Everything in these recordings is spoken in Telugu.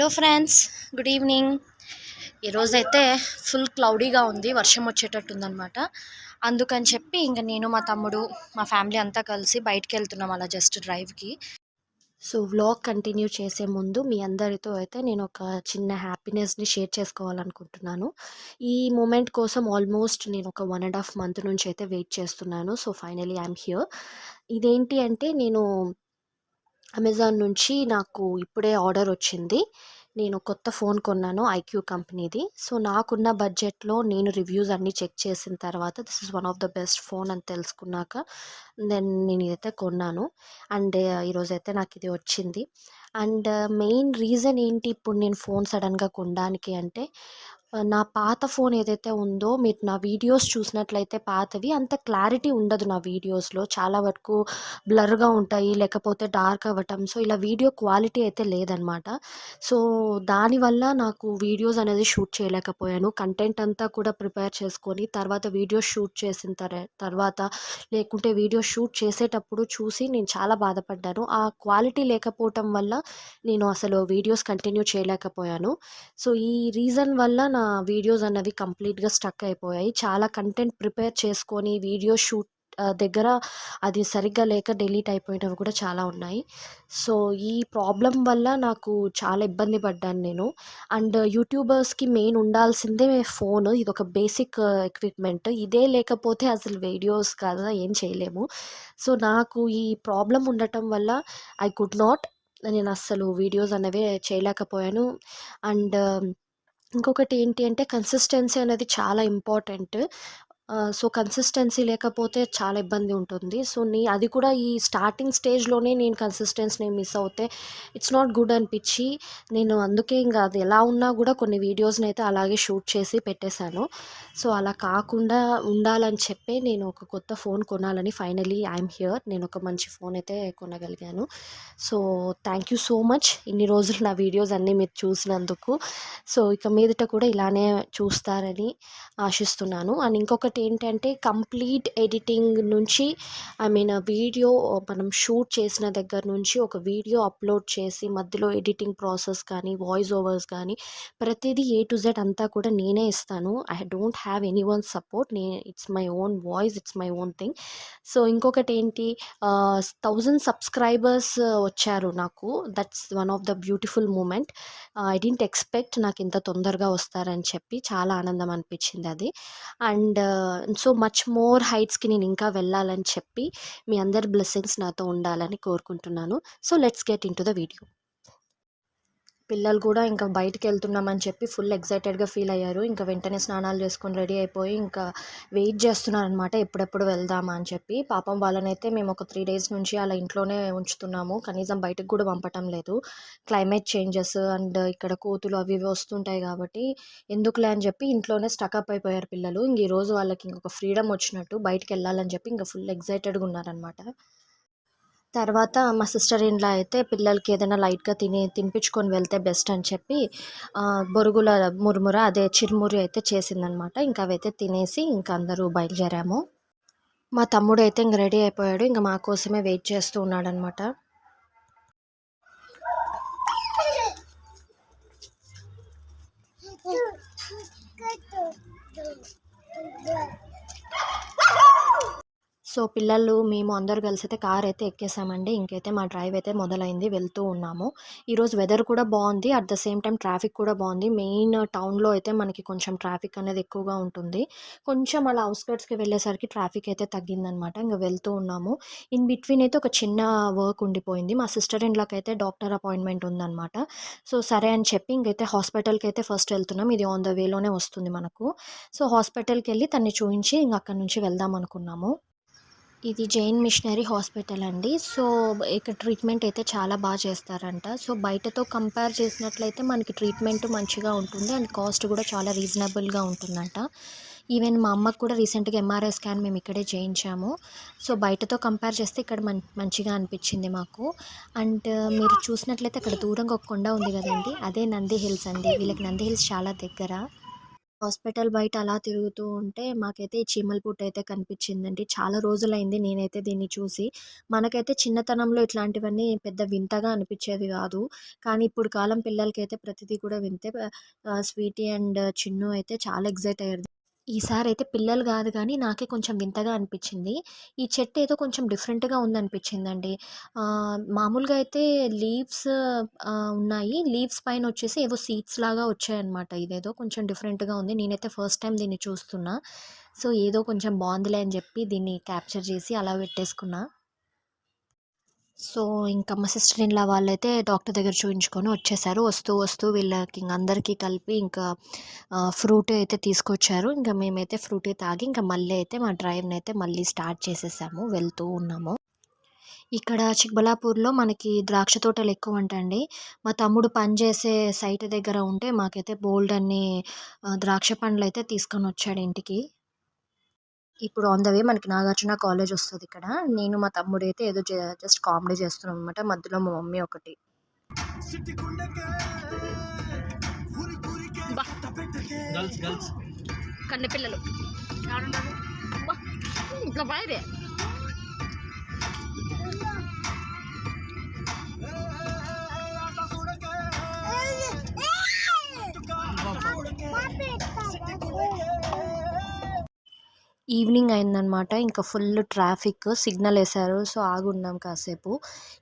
Hello friends, good evening. ఈరోజైతే ఫుల్ క్లౌడీగా ఉంది, వర్షం వచ్చేటట్టుందనమాట. అందుకని చెప్పి ఇంకా నేను మా తమ్ముడు మా ఫ్యామిలీ అంతా కలిసి బయటికి వెళ్తున్నాం అలా జస్ట్ డ్రైవ్కి. సో వ్లాగ్ కంటిన్యూ చేసే ముందు మీ అందరితో అయితే నేను ఒక చిన్న హ్యాపీనెస్ని షేర్ చేసుకోవాలనుకుంటున్నాను. ఈ మూమెంట్ కోసం ఆల్మోస్ట్ నేను ఒక 1.5 month నుంచి అయితే వెయిట్ చేస్తున్నాను. So finally I'm here. ఇదేంటి అంటే నేను అమెజాన్ నుంచి నాకు ఇప్పుడే ఆర్డర్ వచ్చింది. నేను కొత్త ఫోన్ కొన్నాను, ఐక్యూ కంపెనీది. సో నాకున్న బడ్జెట్లో నేను రివ్యూస్ అన్నీ చెక్ చేసిన తర్వాత this is one of the best phone అని తెలుసుకున్నాక నేను ఇదైతే కొన్నాను. అండ్ ఈరోజైతే నాకు ఇది వచ్చింది. అండ్ మెయిన్ రీజన్ ఏంటి ఇప్పుడు నేను ఫోన్ సడన్గా కొనడానికి అంటే, నా పాత ఫోన్ ఏదైతే ఉందో మీరు నా వీడియోస్ చూసినట్లయితే పాతవి అంత క్లారిటీ ఉండదు. నా వీడియోస్లో చాలా వరకు బ్లర్గా ఉంటాయి, లేకపోతే డార్క్ అవ్వటం. సో ఇలా వీడియో క్వాలిటీ అయితే లేదనమాట. సో దానివల్ల నాకు వీడియోస్ అనేది షూట్ చేయలేకపోయాను. కంటెంట్ అంతా కూడా ప్రిపేర్ చేసుకొని తర్వాత వీడియో షూట్ చేసిన తర్వాత లేకుంటే వీడియో షూట్ చేసేటప్పుడు చూసి నేను చాలా బాధపడ్డాను. ఆ క్వాలిటీ లేకపోవటం వల్ల నేను అసలు వీడియోస్ కంటిన్యూ చేయలేకపోయాను. సో ఈ రీజన్ వల్ల నా వీడియోస్ అన్నవి కంప్లీట్గా స్టక్ అయిపోయాయి. చాలా కంటెంట్ ప్రిపేర్ చేసుకొని వీడియో షూట్ దగ్గర అది సరిగ్గా లేక డిలీట్ అయిపోయినవి కూడా చాలా ఉన్నాయి. సో ఈ ప్రాబ్లం వల్ల నాకు చాలా ఇబ్బంది పడ్డాను నేను. అండ్ యూట్యూబర్స్కి మెయిన్ ఉండాల్సిందే ఫోన్, ఇది ఒక బేసిక్ ఎక్విప్మెంట్. ఇదే లేకపోతే అసలు వీడియోస్ కాదు ఏం చేయలేము. సో నాకు ఈ ప్రాబ్లం ఉండటం వల్ల ఐ కుడ్ నాట్, నేను అస్సలు వీడియోస్ అనేవి చేయలేకపోయాను. అండ్ ఇంకొకటి ఏంటి అంటే కన్సిస్టెన్సీ అనేది చాలా ఇంపార్టెంట్. సో కన్సిస్టెన్సీ లేకపోతే చాలా ఇబ్బంది ఉంటుంది. సో అది కూడా ఈ స్టార్టింగ్ స్టేజ్లోనే నేను కన్సిస్టెన్సీని మిస్ అవుతే ఇట్స్ నాట్ గుడ్ అనిపించి నేను అందుకే ఇంకా అది ఎలా ఉన్నా కూడా కొన్ని వీడియోస్ని అయితే అలాగే షూట్ చేసి పెట్టేశాను. సో అలా కాకుండా ఉండాలని చెప్పి నేను ఒక కొత్త ఫోన్ కొనాలని ఫైనలీ ఐఎమ్ హియర్. నేను ఒక మంచి ఫోన్ అయితే కొనగలిగాను. So thank you so much ఇన్ని రోజులు నా వీడియోస్ అన్నీ మీరు చూసినందుకు. సో ఇక మీదట కూడా ఇలానే చూస్తారని ఆశిస్తున్నాను. అండ్ ఇంకొకటి ఏంటంటే కంప్లీట్ ఎడిటింగ్ నుంచి వీడియో మనం షూట్ చేసిన దగ్గర నుంచి ఒక వీడియో అప్లోడ్ చేసి మధ్యలో ఎడిటింగ్ ప్రాసెస్ కానీ వాయిస్ ఓవర్స్ కానీ ప్రతిదీ A to Z అంతా కూడా నేనే ఇస్తాను. I don't have any one support. It's my own voice, it's my own thing. So ఇంకొకటి ఏంటి, 1000 సబ్స్క్రైబర్స్ వచ్చారు నాకు. That's one of the beautiful moment. I didn't expect నాకు ఇంత తొందరగా వస్తారని చెప్పి చాలా ఆనందం అనిపించింది అది. అండ్ సో మచ్ మోర్ హైట్స్కి నేను ఇంకా వెళ్ళాలని చెప్పి మీ అందరి బ్లెస్సింగ్స్ నాతో ఉండాలని కోరుకుంటున్నాను. So let's get in to the video. పిల్లలు కూడా ఇంకా బయటికి వెళ్తున్నామని చెప్పి ఫుల్ ఎక్సైటెడ్గా ఫీల్ అయ్యారు. ఇంకా వెంటనే స్నానాలు చేసుకొని రెడీ అయిపోయి ఇంకా వెయిట్ చేస్తున్నారనమాట ఎప్పుడెప్పుడు వెళ్దామా అని చెప్పి. పాపం వాళ్ళనైతే మేము ఒక 3 days నుంచి అలా ఇంట్లోనే ఉంచుతున్నాము, కనీసం బయటకు కూడా పంపటం లేదు. క్లైమేట్ చేంజెస్ అండ్ ఇక్కడ కోతులు అవి ఇవి వస్తుంటాయి కాబట్టి ఎందుకులే అని చెప్పి ఇంట్లోనే స్టకప్ అయిపోయారు పిల్లలు. ఇంక ఈరోజు వాళ్ళకి ఇంకొక ఫ్రీడమ్ వచ్చినట్టు బయటికి వెళ్ళాలని చెప్పి ఇంకా ఫుల్ ఎక్సైటెడ్గా ఉన్నారనమాట. తర్వాత మా సిస్టర్ ఇన్ లా అయితే పిల్లలకి ఏదైనా లైట్గా తినిపించుకొని వెళ్తే బెస్ట్ అని చెప్పి బొరుగుల మురుముర అదే చిరుమురి అయితే చేసిందనమాట. ఇంకా అవైతే తినేసి ఇంకా అందరూ బయలుదేరాము. మా తమ్ముడు అయితే ఇంక రెడీ అయిపోయాడు, ఇంకా మా కోసమే వెయిట్ చేస్తూ ఉన్నాడనమాట. సో పిల్లలు మేము అందరూ కలిసి అయితే కార్ అయితే ఎక్కేసామండి. ఇంకైతే మా డ్రైవ్ అయితే మొదలైంది, వెళ్తూ ఉన్నాము. ఈరోజు వెదర్ కూడా బాగుంది, at the same time traffic కూడా బాగుంది. మెయిన్ టౌన్లో అయితే మనకి కొంచెం ట్రాఫిక్ అనేది ఎక్కువగా ఉంటుంది. కొంచెం అలా అవుట్స్కర్ట్స్కి వెళ్ళేసరికి ట్రాఫిక్ అయితే తగ్గిందనమాట. ఇంకా వెళ్తూ ఉన్నాము. ఇన్ బిట్వీన్ అయితే ఒక చిన్న వర్క్ ఉండిపోయింది. మా సిస్టర్ ఇన్ లాకి అయితే డాక్టర్ అపాయింట్మెంట్ ఉందన్నమాట. సో సరే అని చెప్పి ఇంకైతే హాస్పిటల్కి అయితే ఫస్ట్ వెళ్తున్నాం. ఇది ఆన్ ద వేలోనే వస్తుంది మనకు. సో హాస్పిటల్కి వెళ్ళి తన్ని చూపించి ఇంక అక్కడ నుంచి వెళ్దాం అనుకున్నాము. ఇది జైన్ మిషనరీ హాస్పిటల్ అండి. సో ఇక్కడ ట్రీట్మెంట్ అయితే చాలా బాగా చేస్తారంట. సో బయటతో కంపేర్ చేసినట్లయితే మనకి ట్రీట్మెంట్ మంచిగా ఉంటుంది అండ్ కాస్ట్ కూడా చాలా రీజనబుల్గా ఉంటుందంట. ఈవెన్ మా అమ్మకు కూడా రీసెంట్గా MRI స్కాన్ మేము ఇక్కడే చేయించాము. సో బయటతో కంపేర్ చేస్తే ఇక్కడ మంచిగా అనిపించింది మాకు. అండ్ మీరు చూసినట్లయితే అక్కడ దూరంగా ఒక కొండ ఉంది కదండి, అదే నంది హిల్స్ అండి. వీళ్ళకి నంది హిల్స్ చాలా దగ్గర. హాస్పిటల్ బయట అలా తిరుగుతూ ఉంటే మాకైతే ఈ చీమల పుట్టయితే కనిపించిందండి. చాలా రోజులైంది నేనైతే దీన్ని చూసి. మనకైతే చిన్నతనంలో ఇట్లాంటివన్నీ పెద్ద వింతగా అనిపిచ్చేది గాదు. కానీ ఇప్పుడు కాలం పిల్లలకైతే ప్రతిదీ కూడా వింతే. స్వీటీ అండ్ చిన్ను అయితే చాలా ఎక్సైట్ అయ్యారు. ఈసారైతే పిల్లలు గాదు గానీ నాకే కొంచెం వింతగా అనిపిచ్చింది. ఈ చెట్టేదో కొంచెం డిఫరెంట్‌గా ఉందనిపిచ్చిందండి. మామూలుగా అయితే లీవ్స్ ఉన్నాయి. లీవ్స్ పైనొచ్చేసి ఏవో సీడ్స్ లాగా వచ్చాయన్నమాట. ఇదేదో కొంచెం డిఫరెంట్‌గా ఉంది. నేనైతే ఫస్ట్ టైమ్ దీన్ని చూస్తున్నా. సో, ఏదో కొంచెం బావుందిలే అని జెప్పి దీన్ని క్యాప్చర్ జేసి అలా పెట్టేసుకున్నా. సో, ఇంకా మా సిస్టర్ ఇన్ లా వాళ్ళైతే డాక్టర్ దగ్గర చూయించుకొని వచ్చేసారు. వస్తూ, వస్తూ వీళ్ళకి ఇంక అందరికీ కలిపి ఇంకా ఫ్రూటీ అయితే తీసుకొచ్చారు. ఇంక మేమైతే ఫ్రూటీ తాగి ఇంక మళ్ళీ అయితే మా డ్రైవ్‌నైతే మళ్ళీ స్టార్ట్ చేసేసాము. వెళ్తూ ఉన్నాము. ఇక్కడ చిక్బల్లాపూర్‌లో మనకి ద్రాక్ష తోటలు ఎక్కువంటండి. మా తమ్ముడు పనిచేసే సైట్ దగ్గర ఉంటే మాకైతే బోలెడన్ని ద్రాక్ష పండ్లయితే తీసుకొనొచ్చాడు ఇంటికి. ఇప్పుడు ఆన్ ద వే మనకి నాగార్జున కాలేజ్ వస్తదిక్కడ. నేను మా తమ్ముడైతే ఏదో జస్ట్ కామెడీ చేస్తున్నామనమాట. మధ్యలో మా మమ్మీ ఒకటి. అబ్బా! గర్ల్స్ కన్నెపిల్లలు. యాడున్నారు? అబ్బా! ఇట్లా బయరే. ఈవినింగ్ అయిందనమాట. ఇంకా ఫుల్ ట్రాఫిక్. సిగ్నలేశారు. సో, ఆగున్నాం కాసేపు.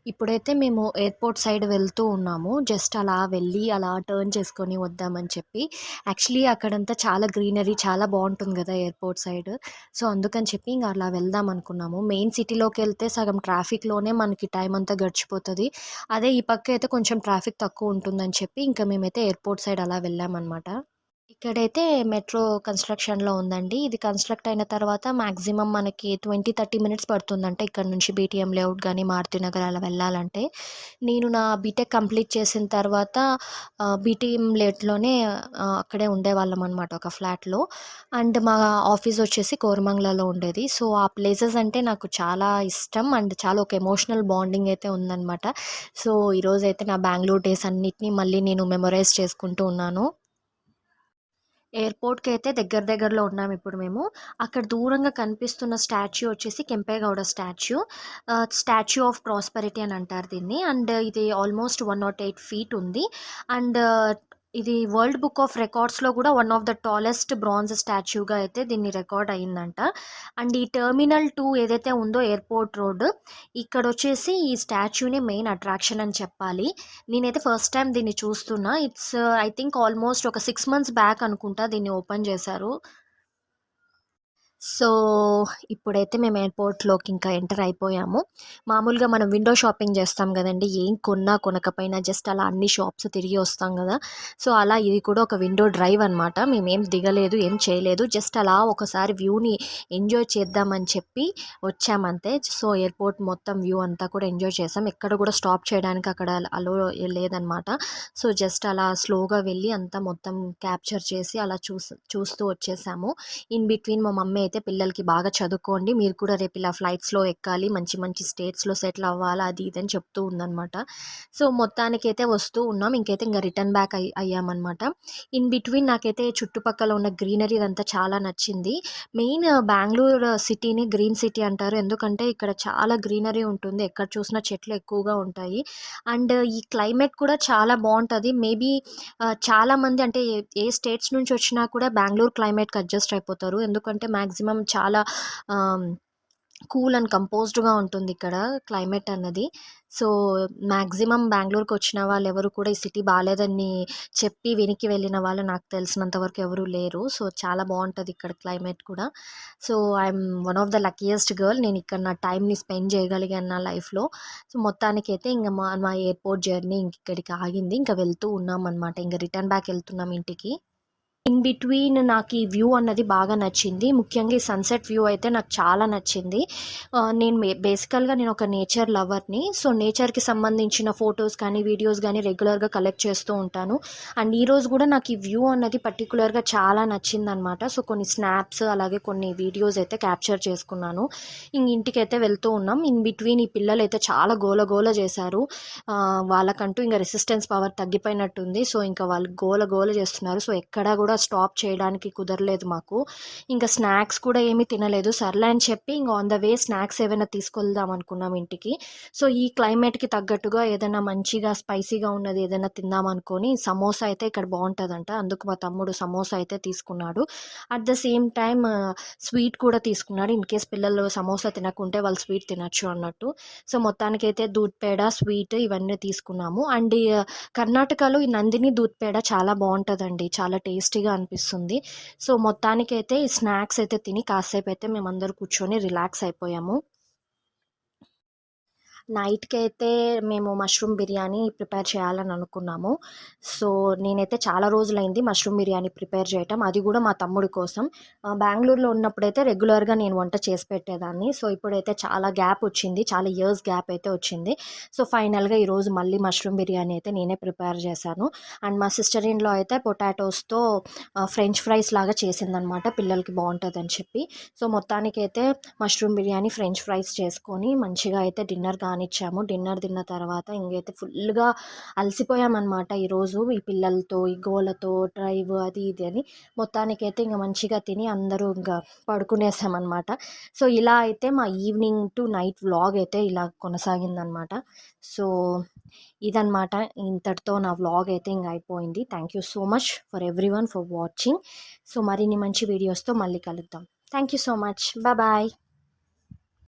ఇప్పుడైతే మేము ఎయిర్‌పోర్ట్ సైడ్ వెళ్తూ ఉన్నాము. జస్ట్ అలా వెళ్ళి అలా టర్న్ చేసుకొని వద్దామని చెప్పి. యాక్చువల్లీ అక్కడంతా చాలా గ్రీనరీ చాలా బావుంటుంది గదా! Airport side. సో, అందుకని చెప్పి ఇంక అలా వెళ్దాం అనుకున్నాము. మెయిన్ సిటీలోకెళ్తే సగం ట్రాఫిక్‌లోనే మనకి టైం అంతా గడిచిపోతది. అదే ఈ పక్క అయితే కొంచెం ట్రాఫిక్ తక్కువ ఉంటుందని చెప్పి ఇంకా మేమైతే ఎయిర్‌పోర్ట్ సైడ్ అలా వెళ్ళామనమాట. ఇక్కడైతే మెట్రో కన్‌స్ట్రక్షన్‌లో ఉందండి. ఇది కన్‌స్ట్రక్ట్ అయిన తర్వాత మాక్సిమం మనకి 20, 30 మినిట్స్ పడుతుందంట ఇక్కడ నుంచి బీటీఎం లేఅవుట్ గాని, మారుతినగర్ అలా వెళ్ళాలంటే. నేను నా బీటెక్ కంప్లీట్ చేసిన తర్వాత బీటీఎం లేఅవుట్‌లోనే అక్కడే ఉండేవాళ్ళమనమాట ఒక ఫ్లాట్‌లో. అండ్ మా ఆఫీస్ వచ్చేసి కోరమంగళలో ఉండేది. సో, ఆ ప్లేసెస్ అంటే నాకు చాలా ఇష్టం అండ్ చాలా ఒక ఎమోషనల్ బాండింగ్ అయితే ఉందనమాట. సో, ఈరోజైతే నా బెంగుళూరు డేస్ అన్నిటిని మళ్ళీ నేను మెమరైజ్ చేసుకుంటూ ఉన్నాను. ఎయిర్‌పోర్ట్‌కైతే దగ్గరలో ఉన్నామిప్పుడు మేము. అక్కడ దూరంగా కనిపిస్తున్న స్టాచ్యూ వచ్చేసి Kempegowda statue. Statue of prosperity అని అంటారు దీన్ని. అండ్ ఇది ఆల్మోస్ట్ 108 ఫీట్ ఉంది. అండ్ ఇది వరల్డ్ బుక్ ఆఫ్ రికార్డ్స్‌లో కూడా one of the tallest bronze స్టాచ్యూగా అయితే దీన్ని రికార్డ్ అయిందంట. అండ్ ఈ టెర్మినల్ 2 ఏదైతే ఉందో ఎయిర్‌పోర్ట్ రోడ్, ఇక్కడొచ్చేసి ఈ స్టాచ్యూనే మెయిన్ అట్రాక్షన్ అని చెప్పాలి. నేనైతే ఫస్ట్ టైమ్ దీన్ని చూస్తున్నా. ఇట్స్ ఐ థింక్ ఆల్మోస్ట్ ఒక 6 మంత్స్ బ్యాక్ అనుకుంటా దీన్ని ఓపెన్ చేశారు. సో, ఇప్పుడైతే మేము ఎయిర్‌పోర్ట్‌లోకి ఇంకా ఎంటర్ అయిపోయాము. మామూలుగా మనం విండో షాపింగ్ చేస్తాం గదండీ! ఏం కొన్నా, కొనకపోయినా జస్ట్ అలా అన్ని షాప్స్ తిరిగి వస్తాం గదా! సో, అలా ఇది కూడా ఒక విండో డ్రైవ్ అనమాట. మేమేం దిగలేదు, ఏం చేయలేదు. జస్ట్ అలా ఒకసారి వ్యూని ఎంజాయ్ చేద్దామని చెప్పి వచ్చామంతే. సో, ఎయిర్‌పోర్ట్ మొత్తం వ్యూ అంతా కూడా ఎంజాయ్ చేసాం. ఎక్కడ కూడా స్టాప్ చేయడానికి అక్కడ అలో లేదనమాట. సో, జస్ట్ అలా స్లోగా వెళ్ళి అంతా మొత్తం క్యాప్చర్ చేసి అలా చూస్తూ వచ్చేసాము. ఇన్ బిట్వీన్ మా మమ్మీ అయితే పిల్లలకి బాగా చదువుకోండి, మీరు కూడా రేపు ఇలా ఫ్లైట్స్‌లో ఎక్కాలి, మంచి మంచి స్టేట్స్‌లో సెటిల్ అవ్వాలి అది ఇది అని చెప్తూ ఉందనమాట. సో, మొత్తానికైతే వస్తూ ఉన్నాం. ఇంక రిటర్న్ బ్యాక్ అయ్యామనమాట. ఇన్ బిట్వీన్ నాకైతే చుట్టుపక్కల ఉన్న గ్రీనరీ ఇదంతా చాలా నచ్చింది. మెయిన్ బెంగుళూరు సిటీని గ్రీన్ సిటీ అంటారు. ఎందుకంటే ఇక్కడ చాలా గ్రీనరీ ఉంటుంది. ఎక్కడ చూసినా చెట్లు ఎక్కువగా ఉంటాయి. అండ్ ఈ క్లైమేట్ కూడా చాలా బావుంటది. మేబీ చాలామంది అంటే ఏ స్టేట్స్ నుంచి వచ్చినా కూడా బెంగుళూరు క్లైమేట్‌కి అడ్జస్ట్ అయిపోతారు. ఎందుకంటే మాక్సిమం చాలా ఆహ్, కూల్ అండ్ కంపోజ్డ్‌గా ఉంటుందిక్కడ క్లైమేట్ అన్నది. సో, మాక్సిమం బెంగుళూరుకొచ్చిన వాళ్ళెవరు కూడా ఈ సిటీ బాలేదని చెప్పి వెనక్కి వెళ్ళిన వాళ్ళు నాకు తెలిసినంత వరకు ఎవరు లేరు. సో, చాలా బావుంటది ఇక్కడ క్లైమేట్ కూడా. So, I'm one of the luckiest girl. నేనిక్కడ నా టైమ్‌ని స్పెండ్ చేయగలిగాను నా లైఫ్‌లో. సో, మొత్తానికైతే ఇంక మా ఎయిర్‌పోర్ట్ జర్నీ ఇంకిక్కడికి ఆగింది. ఇంక వెళ్తూ ఉన్నామనమాట. ఇంక రిటర్న్ బ్యాక్ ఎళ్తున్నాం ఇంటికి. ఇన్ బిట్వీన్ నాకు ఈ వ్యూ అన్నది బాగా నచ్చింది. ముఖ్యంగా ఈ సన్‌సెట్ వ్యూ అయితే నాకు చాలా నచ్చింది. నేను బేసికల్‌గా నేను ఒక నేచర్ లవర్‌ని. సో, నేచర్‌కి సంబంధించిన ఫోటోస్ కానీ, వీడియోస్ గానీ రెగ్యులర్‌గా కలెక్ట్ చేస్తూ ఉంటాను. అండ్ ఈరోజు గూడా నాకు ఈ వ్యూ అన్నది పర్టిక్యులర్‌గా చాలా నచ్చిందనమాట. సో, కొన్ని స్నాప్స్ అలాగే కొన్ని వీడియోస్ అయితే క్యాప్చర్ చేసుకున్నాను. ఇంటికైతే వెళ్తూ ఉన్నాం. ఇన్ బిట్వీన్ ఈ పిల్లలైతే చాలా గోల గోల చేశారు. వాళ్ళకంటూ ఇంక రెసిస్టెన్స్ పవర్ తగ్గిపోయినట్టుంది. సో, ఇంక వాళ్ళు గోల గోల చేస్తున్నారు. సో, ఎక్కడా గూడా స్టాప్ చేయడానికి కుదరలేదు మాకు. ఇంకా స్నాక్స్ కూడా ఏమీ తినలేదు. సర్లే అని చెప్పి ఇంక ఆన్ ద వే స్నాక్స్ ఏమైనా తీసుకెళ్దాం అనుకున్నాం ఇంటికి. సో ఈ క్లైమేట్కి తగ్గట్టుగా ఏదైనా మంచిగా స్పైసీగా ఉన్నది ఏదైనా తిందాం అనుకొని సమోసా అయితే ఇక్కడ బాగుంటుందంట, అందుకు మా తమ్ముడు సమోసా అయితే తీసుకున్నాడు. At the same time sweet కూడా తీసుకున్నాడు, ఇన్ కేస్ పిల్లలు సమోసా తినకుంటే వాళ్ళు స్వీట్ తినచ్చు అన్నట్టు. సో మొత్తానికైతే దూద్ పేడ స్వీట్ ఇవన్నీ తీసుకున్నాము. అండ్ కర్ణాటకలో ఈ నందిని దూద్ పేడ చాలా బాగుంటుందండి, చాలా టేస్టీగా అనిపిస్తుంది. సో మొత్తానికైతే ఈ స్నాక్స్ అయితే తిని కాసేపు అయితే మేమందరూ కూర్చొని రిలాక్స్ అయిపోయాము. నైట్‌కి అయితే మేము మష్రూమ్ బిర్యానీ ప్రిపేర్ చేయాలని అనుకున్నాము. సో, నేనైతే చాలా రోజులైంది మష్రూమ్ బిర్యానీ ప్రిపేర్ చేయటం. అది కూడా మా తమ్ముడి కోసం. బెంగుళూరులో ఉన్నప్పుడైతే రెగ్యులర్‌గా నేను వంట చేసి పెట్టేదాన్ని. సో, ఇప్పుడైతే చాలా గ్యాప్ వచ్చింది. చాలా ఇయర్స్ గ్యాప్ అయితే వచ్చింది. సో, ఫైనల్‌గా ఈరోజు మళ్ళీ మష్రూమ్ బిర్యానీ అయితే నేనే ప్రిపేర్ చేశాను. అండ్ మా సిస్టర్ ఇన్ లా అయితే పొటాటోస్‌తో ఫ్రెంచ్ ఫ్రైస్ లాగా చేసిందనమాట, పిల్లలకి బావుంటదని చెప్పి. సో, మొత్తానికైతే మష్రూమ్ బిర్యానీ, ఫ్రెంచ్ ఫ్రైస్ చేసుకొని మంచిగా అయితే డిన్నర్ కానిచ్చాము. డిన్నర్ తిన్న తర్వాత ఇంకైతే ఫుల్‌గా అలసిపోయామనమాట ఈరోజు. ఈ పిల్లలతో, ఈ గోలతో, డ్రైవ్ అది ఇది అని. మొత్తానికైతే ఇంక మంచిగా తిని అందరూ ఇంక పడుకునేసామనమాట. సో, ఇలా అయితే మా ఈవినింగ్ టు నైట్ వ్లాగ్ అయితే ఇలా కొనసాగిందనమాట. సో, ఇదనమాట. ఇంతటితో నా వ్లాగ్ అయితే ఇంక అయిపోయింది. Thank you so much for everyone for watching. So, మరిన్ని మంచి వీడియోస్‌తో మళ్ళీ కలుద్దాం. Thank you so much. Bye.